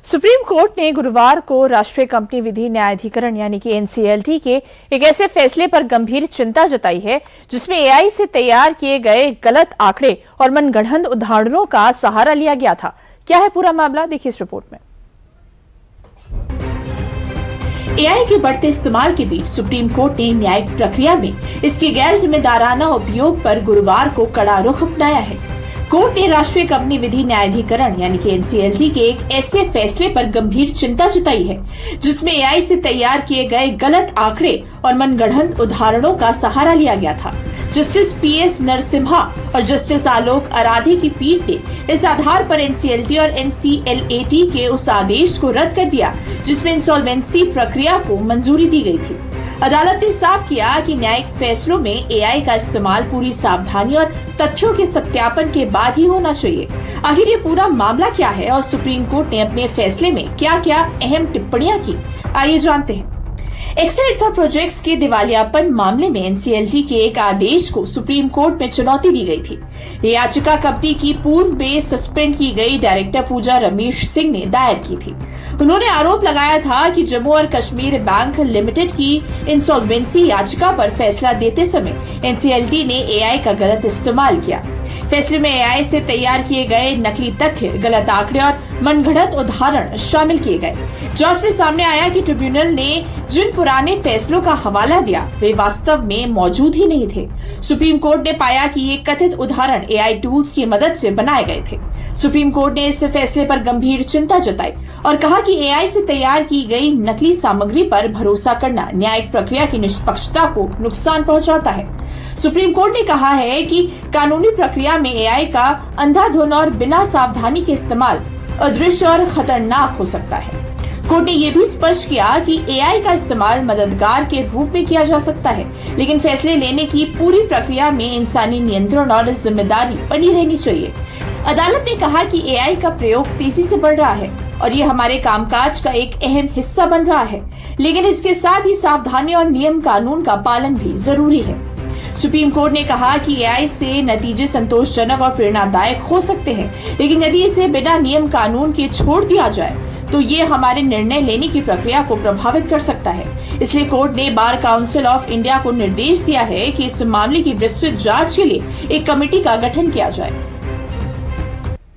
Supreme court ने गुरुवार को राष्ट्रीय कंपनी विधि न्यायाधिकरण यानी कि एनसीएलटी के एक ऐसे फैसले पर गंभीर चिंता जताई है जिसमें एआई से तैयार किए गए गलत आंकड़े और मनगढ़ंत उदाहरणों का सहारा लिया गया था। क्या है पूरा मामला, देखिए इस रिपोर्ट में। एआई के बढ़ते इस्तेमाल के बीच सुप्रीम कोर्ट ने न्यायिक प्रक्रिया में इसके गैर जिम्मेदाराना उपयोग पर गुरुवार को कड़ा रुख अपनाया है। कोर्ट ने राष्ट्रीय कंपनी विधि न्यायाधिकरण यानी कि एनसीएलटी के एक ऐसे फैसले पर गंभीर चिंता जताई है जिसमें एआई से तैयार किए गए गलत आंकड़े और मनगढ़ंत उदाहरणों का सहारा लिया गया था। जस्टिस पीएस नरसिम्हा और जस्टिस आलोक आराधे की पीठ ने इस आधार पर एनसीएलटी और एनसीएलएटी के उस आदेश को रद्द कर दिया जिसमें इंसॉल्वेंसी प्रक्रिया को मंजूरी दी गई थी। अदालत ने साफ किया कि न्यायिक फैसलों में एआई का इस्तेमाल पूरी सावधानी और तथ्यों के सत्यापन के बाद ही होना चाहिए। आखिर ये पूरा मामला क्या है और सुप्रीम कोर्ट ने अपने फैसले में क्या क्या अहम टिप्पणियां की, आइए जानते हैं। एक्सेल इंफ्रा प्रोजेक्ट्स के दिवालियापन मामले में एनसीएलटी के एक आदेश को सुप्रीम कोर्ट में चुनौती दी गई थी। ये याचिका कंपनी की पूर्व में सस्पेंड की गई डायरेक्टर पूजा रमेश सिंह ने दायर की थी। उन्होंने आरोप लगाया था कि जम्मू और कश्मीर बैंक लिमिटेड की इंसॉल्वेंसी याचिका पर फैसला देते समय एनसीएलटी ने एआई का गलत इस्तेमाल किया। फैसले में एआई से तैयार किए गए नकली तथ्य, गलत आंकड़े और मनगढ़ंत उदाहरण शामिल किए गए। जांच में सामने आया कि ट्रिब्यूनल ने जिन पुराने फैसलों का हवाला दिया वे वास्तव में मौजूद ही नहीं थे। सुप्रीम कोर्ट ने पाया कि ये कथित उदाहरण एआई टूल्स की मदद से बनाए गए थे। सुप्रीम कोर्ट ने इस फैसले पर गंभीर चिंता जताई और कहा कि एआई से तैयार की गई नकली सामग्री पर भरोसा करना न्यायिक प्रक्रिया की निष्पक्षता को नुकसान पहुंचाता है। सुप्रीम कोर्ट ने कहा है कि कानूनी प्रक्रिया में एआई का अंधाधुंध और बिना सावधानी के इस्तेमाल अदृश्य और खतरनाक हो सकता है। कोर्ट ने यह भी स्पष्ट किया कि एआई का इस्तेमाल मददगार के रूप में किया जा सकता है, लेकिन फैसले लेने की पूरी प्रक्रिया में इंसानी नियंत्रण और जिम्मेदारी बनी रहनी चाहिए। अदालत ने कहा कि एआई का प्रयोग तेजी से बढ़ रहा है और ये हमारे कामकाज का एक अहम हिस्सा बन रहा है, लेकिन इसके साथ ही सावधानी और नियम कानून का पालन भी जरूरी है। सुप्रीम कोर्ट ने कहा कि एआई से नतीजे संतोषजनक और प्रेरणादायक हो सकते हैं, लेकिन यदि इसे बिना नियम कानून के छोड़ दिया जाए तो ये हमारे निर्णय लेने की प्रक्रिया को प्रभावित कर सकता है। इसलिए कोर्ट ने बार काउंसिल ऑफ इंडिया को निर्देश दिया है कि इस मामले की विस्तृत जांच के लिए एक कमेटी का गठन किया जाए।